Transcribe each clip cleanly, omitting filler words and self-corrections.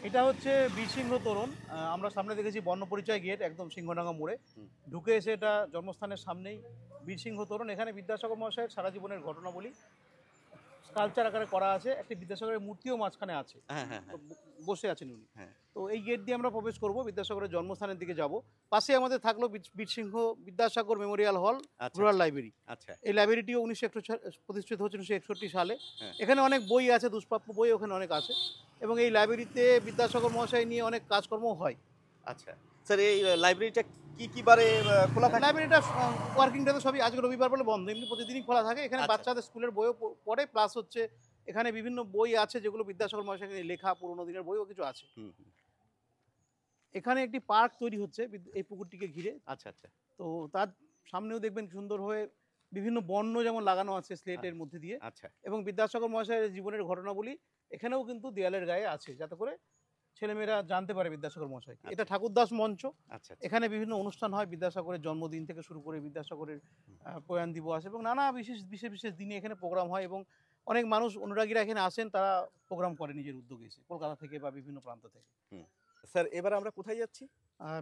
এটা হচ্ছে বীরসিংহ তোরণ। আমরা সামনে দেখেছি বর্ণপরিচয় গেট একদম সিংহডাঙ্গা মোড়ে। হুম। ঢুকে এসে এটা জন্মস্থানের সামনেই বীরসিংহ তোরণ। এখানে বিদ্যাসাগর মহাশয়ের সারা জীবনের ঘটনাবলী স্কাল্পচার আকারে করা আছে। একটি বিদ্যাসাগরের মূর্তিও মাঝখানে আছে। হ্যাঁ, হ্যাঁ, তো হ্যাঁ, বসে আছেন উনি। হ্যাঁ। তো এই গেট দিয়ে আমরা প্রবেশ করব, বিদ্যাসাগরের জন্মস্থানের দিকে যাব। পাশে আমাদের থাকলো বীরসিংহ বিদ্যাসাগর মেমোরিয়াল হল, আচ্ছা, রুরাল আচ্ছা, লাইব্রেরি। আচ্ছা। এই লাইব্রেরিটিও ১৯৬১ প্রতিষ্ঠিত হচ্ছে ১৯৬১ সালে। হ্যাঁ, এখানে অনেক বই আছে, দুষ্প্রাপ্য বই ওখানে অনেক আছে। এবং এই লাইব্রেরিতে বিদ্যাসাগর মহাশয় নিয়ে অনেক কাজকর্মও হয়। আচ্ছা। স্যার এই লাইব্রেরিটা কি বারে খোলা থাকে? লাইব্রেরিটা ওয়ার্কিং ডেতে সবই, আজকে রবিবার বলে বন্ধ, এমনি প্রতিদিনই খোলা থাকে। এখানে আচ্ছা। বাচ্চাদের স্কুলের বইও পড়ে, প্লাস হচ্ছে এখানে বিভিন্ন বই আছে যেগুলো বিদ্যাসাগর মহাশয় নিয়ে লেখা, পুরোনো দিনের বইও কিছু আছে। হুম, হুম। এখানে একটি পার্ক তৈরি হচ্ছে এই পুকুরটিকে ঘিরে। আচ্ছা, আচ্ছা। তো তার সামনেও দেখবেন সুন্দর হয়ে বিভিন্ন বর্ণ যেমন লাগানো আছে স্লেটের মধ্যে দিয়ে। আচ্ছা, এবং বিদ্যাসাগর মহাশয়ের জীবনের ঘটনাবলী এখানেও কিন্তু দেয়ালের গায়ে আছে, যাতে করে ছেলেমেয়েরা জানতে পারে বিদ্যাসাগর মহাশয়। এটা আচ্ছা, ঠাকুরদাস মঞ্চ। আচ্ছা, আচ্ছা। এখানে বিভিন্ন অনুষ্ঠান হয়, বিদ্যাসাগরের জন্মদিন থেকে শুরু করে বিদ্যাসাগরের প্রয়াণ দিবস এবং নানা বিশেষ বিশেষ বিশেষ দিনে এখানে প্রোগ্রাম হয়। এবং অনেক মানুষ অনুরাগীরা এখানে আসেন, তারা প্রোগ্রাম করে নিজের উদ্যোগে এসে, কলকাতা থেকে বা বিভিন্ন প্রান্ত থেকে। হুম। স্যার এবার আমরা কোথায় যাচ্ছি?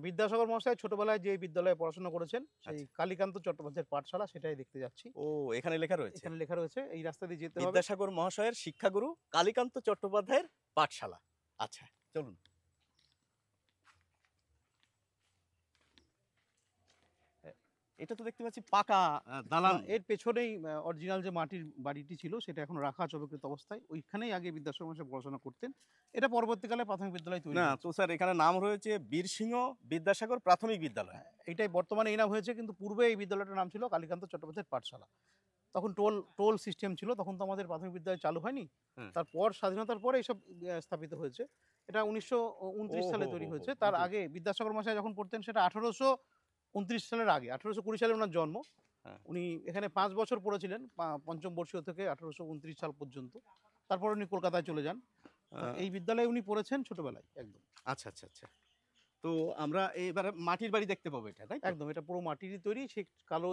বিদ্যাসাগর মহাশয় ছোটবেলায় যে বিদ্যালয়ে পড়াশোনা করেছেন, সেই আচ্ছা। কালীকান্ত চট্টোপাধ্যায়ের পাঠশালা, সেটাই দেখতে যাচ্ছি। ও এখানে লেখা রয়েছে। এখানে লেখা রয়েছে, এই রাস্তা দিয়ে যেতে হবে। বিদ্যাসাগর মহাশয়ের শিক্ষাগুরু কালীকান্ত চট্টোপাধ্যায়ের পাঠশালা। আচ্ছা, চলুন। এটা তো দেখতে পাচ্ছি পাকা দালান। এর পেছনেই অরিজিনাল যে মাটির বাড়িটি ছিল সেটা এখন রাখা আছে অবকৃত অবস্থায়। ওইখানেই আগে বিদ্যাসাগর মহাশয় পড়াশোনা করতেন। এটা পরবর্তীকালে প্রাথমিক বিদ্যালয় তৈরি না হয়েছে। তো স্যার এখানে নাম রয়েছে বীরসিংহ বিদ্যাসাগর প্রাথমিক বিদ্যালয়। এইটাই বর্তমানে এই নাম হয়েছে, কিন্তু পূর্বে এই বিদ্যালয়টার নাম ছিল কালীকান্ত চট্টোপাধ্যায়ের পাঠশালা। তখন টোল সিস্টেম ছিল, তখন তো আমাদের প্রাথমিক বিদ্যালয় চালু হয়নি। হুম। তারপর স্বাধীনতার পরে এইসব স্থাপিত হয়েছে। এটা ১৯২৯ সালে তৈরি হয়েছে। তার আগে বিদ্যাসাগর মহাশয় যখন পড়তেন সেটা ১৮২৯ সালের আগে, ১৮২০ সালে ওনার জন্ম। হ্যাঁ। উনি এখানে ৫ বছর পড়েছিলেন, পঞ্চম বর্ষীয় থেকে ১৮২৯ সাল পর্যন্ত। তারপর উনি কলকাতায় চলে যান। তো আহ, এই বিদ্যালয়ে উনি পড়েছেন ছোটবেলায় একদম। আচ্ছা, আচ্ছা, আচ্ছা। তো আমরা এবারে মাটির বাড়ি দেখতে পাবো এটা, তাই তো? একদম এটা পুরো মাটিরই তৈরি, সে কালো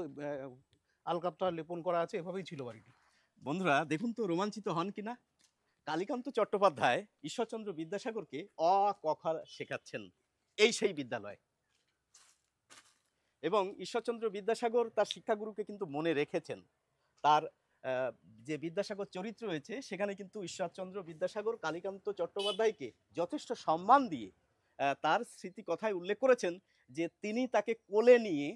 আলকাতরা লেপন করা আছে, এভাবেই ছিল বাড়িটি। বন্ধুরা দেখুন তো রোমাঞ্চিত হন কিনা। কালীকান্ত চট্টোপাধ্যায় ঈশ্বরচন্দ্র বিদ্যাসাগরকে অ আ ক খ শেখাচ্ছেন এই সেই বিদ্যালয়। এবং ঈশ্বরচন্দ্র বিদ্যাসাগর তার শিক্ষাগুরুকে কিন্তু মনে রেখেছেন। তার যে বিদ্যাসাগর চরিত্র রয়েছে সেখানে কিন্তু ঈশ্বরচন্দ্র বিদ্যাসাগর কালীকান্ত চট্টোপাধ্যায়কে যথেষ্ট সম্মান দিয়ে তার স্মৃতি কথায় উল্লেখ করেছেন যে তিনি তাকে কোলে নিয়ে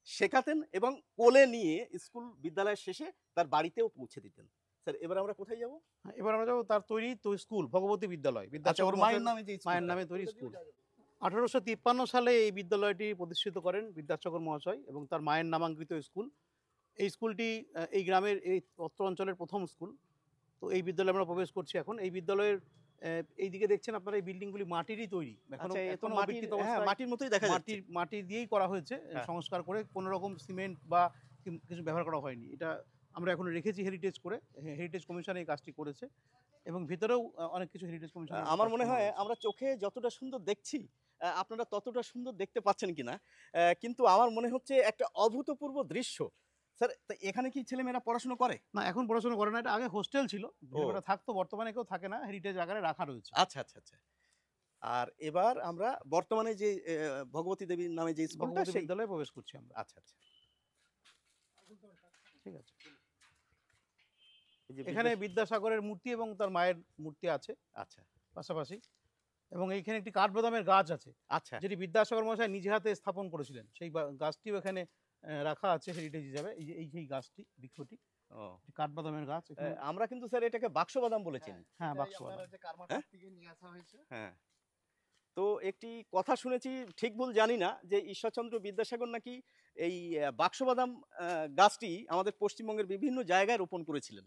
শেখাতেন এবং কোলে নিয়ে স্কুল বিদ্যালয়ের শেষে তার বাড়িতেও পৌঁছে দিতেন। স্যার এবার আমরা কোথায় যাব? এবার আমরা যাবো তার তৈরি তো স্কুল, ভগবতী বিদ্যালয়, আচ্ছা, বিদ্যাসাগর ওর মায়ের মহাশয়ের নামে যে মায়ের নামে তৈরি স্কুল। ১৮৫৩ সালে এই বিদ্যালয়টি প্রতিষ্ঠিত করেন বিদ্যাসাগর মহাশয় এবং তার মায়ের নামাঙ্কিত স্কুল। এই স্কুলটি এই গ্রামের, এই অত্র অঞ্চলের প্রথম স্কুল। তো এই বিদ্যালয়ে আমরা প্রবেশ করছি এখন। এই বিদ্যালয়ের এইদিকে দেখছেন আপনারা, এই বিল্ডিংগুলি মাটিরই তৈরি। আচ্ছা, এ তো এখনো মাটির, অবিকৃত হ্যাঁ, অবস্থায় মাটির মতোই দেখা যাচ্ছে। মাটি দিয়েই করা হয়েছে, হ্যাঁ। সংস্কার করে, কোনো রকম সিমেন্ট বা কিছু ব্যবহার করা হয়নি। এটা আমরা এখনো রেখেছি হেরিটেজ করে। হেরিটেজ কমিশন এই কাজটি করেছে এবং ভিতরেও অনেক কিছু হেরিটেজ কমিশন আমার মনে হয় আমরা চোখে যতটা সুন্দর দেখছি আপনারা ততটা সুন্দর দেখতে পাচ্ছেন কিনা, কিন্তু আমার মনে হচ্ছে একটা অভূতপূর্ব দৃশ্য। স্যার তা এখানে কি ছেলেমেয়েরা পড়াশোনা করে? না, এখন পড়াশোনা করে না। এটা আগে হোস্টেল ছিল, ও ছেলেমেয়েরা থাকতো, বর্তমানে কেউ থাকে না, হেরিটেজ আকারে রাখা রয়েছে। আচ্ছা, আচ্ছা, আচ্ছা। আর এবার আমরা বর্তমানে যে ভগবতী দেবীর নামে যে স্কুলটা ভগবতী সেই, বিদ্যালয়ে প্রবেশ করছি আমরা। আচ্ছা, আচ্ছা। ঠিক আছে। এই যে এখানে বিদ্যাসাগরের মূর্তি এবং তার মায়ের মূর্তি আছে আচ্ছা, পাশাপাশি। এবং এইখানে একটি কাঠবাদামের গাছ আছে, আচ্ছা। যেটি বিদ্যাসাগর মহাশয় নিজে হাতে স্থাপন করেছিলেন। সেই গাছটিও এখানে রাখা আছে হেরিটেজ হিসাবে। এই যে সেই গাছটি, বৃক্ষটি, ও কাঠবাদামের গাছ এখানে। আমরা কিন্তু স্যার এটাকে বাক্সবাদাম বলেছি। হ্যাঁ, বাক্সবাদাম। হ্যাঁ। তো একটি কথা শুনেছি, ঠিক ভুল জানি না, যে ঈশ্বরচন্দ্র বিদ্যাসাগর নাকি এই বাক্সবাদাম গাছটি আমাদের পশ্চিমবঙ্গের বিভিন্ন জায়গায় রোপণ করেছিলেন।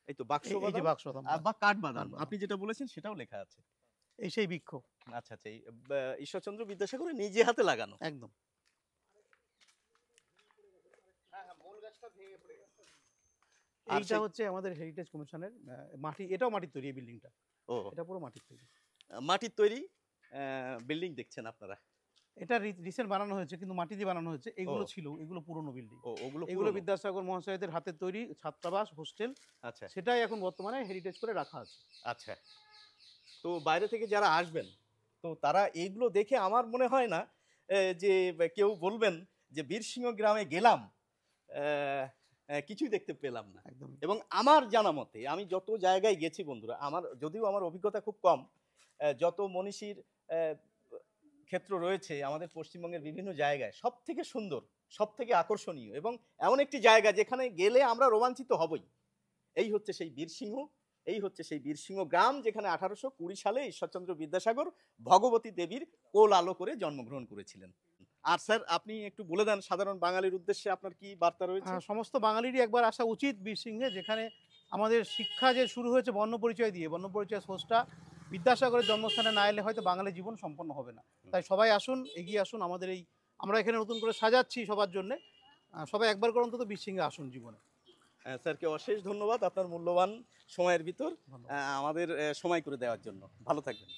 এই তো এই যে বাক্সবাদাম বাক্সবাদাম গাছ, বা কাঠবাদাম কাঠবাদাম। আপনি যেটা বলেছেন সেটাও লেখা আছে। এই সেই বৃক্ষ আচ্ছা, আচ্ছা। এই ঈশ্বরচন্দ্র বিদ্যাসাগরের নিজে হাতে লাগানো। একদম। আর এইটা সেই হচ্ছে আমাদের হেরিটেজ কমিশনের মাটি, এটাও মাটির তৈরি। এই বিল্ডিংটা, ও এটা পুরো মাটির তৈরি। মাটির তৈরি বিল্ডিং দেখছেন আপনারা। এটা রিসেন্ট বানানো হয়েছে, কিন্তু মাটি দিয়ে বানানো হয়েছে। এগুলো ও ছিল, এগুলো পুরনো বিল্ডিং। ওগুলো এগুলো পুরনো। বিদ্যাসাগর মহাশয়দের হাতের তৈরি ছাত্রাবাস, হোস্টেল। আচ্ছা, সেটাই এখন বর্তমানে হেরিটেজ করে রাখা আছে। আচ্ছা। তো বাইরে থেকে যারা আসবেন তো তারা এইগুলো দেখে আমার মনে হয় না যে কেউ বলবেন যে বীরসিংহ গ্রামে গেলাম কিছুই দেখতে পেলাম না। একদম এবং আমার জানা মতে আমি যত জায়গায় গেছি বন্ধুরা, যদিও আমার অভিজ্ঞতা খুব কম, যত মনীষীর ক্ষেত্র রয়েছে আমাদের পশ্চিমবঙ্গের বিভিন্ন জায়গায়, সব থেকে সুন্দর, সব থেকে আকর্ষণীয় এবং এমন একটি জায়গা যেখানে গেলে আমরা রোমাঞ্চিত হবই, এই হচ্ছে সেই বীরসিংহ, এই হচ্ছে সেই বীরসিংহ গ্রাম যেখানে 1820 সালে ঈশ্বরচন্দ্র বিদ্যাসাগর ভগবতী দেবীর কোল আলো করে জন্মগ্রহণ করেছিলেন। আর স্যার আপনি একটু বলে দেন সাধারণ বাঙালির উদ্দেশ্যে আপনার কি বার্তা রয়েছে? সমস্ত বাঙালিরই একবার আসা উচিত বীরসিংহে, যেখানে আমাদের শিক্ষা যে শুরু হয়েছে বর্ণপরিচয় দিয়ে। বর্ণপরিচয় স্রষ্টা বিদ্যাসাগরের জন্মস্থানে না এলে হয়তো বাঙালি জীবন সম্পন্ন হবে না। তাই সবাই আসুন, এগিয়ে আসুন। আমাদের এই আমরা এখানে নতুন করে সাজাচ্ছি সবার জন্যে। সবাই একবার করে অন্তত বীরসিংহে আসুন জীবনে। স্যারকে অশেষ ধন্যবাদ আপনার মূল্যবান সময়ের ভিতর ধন্যবাদ। আমাদের সময় করে দেওয়ার জন্য। ভালো থাকবেন।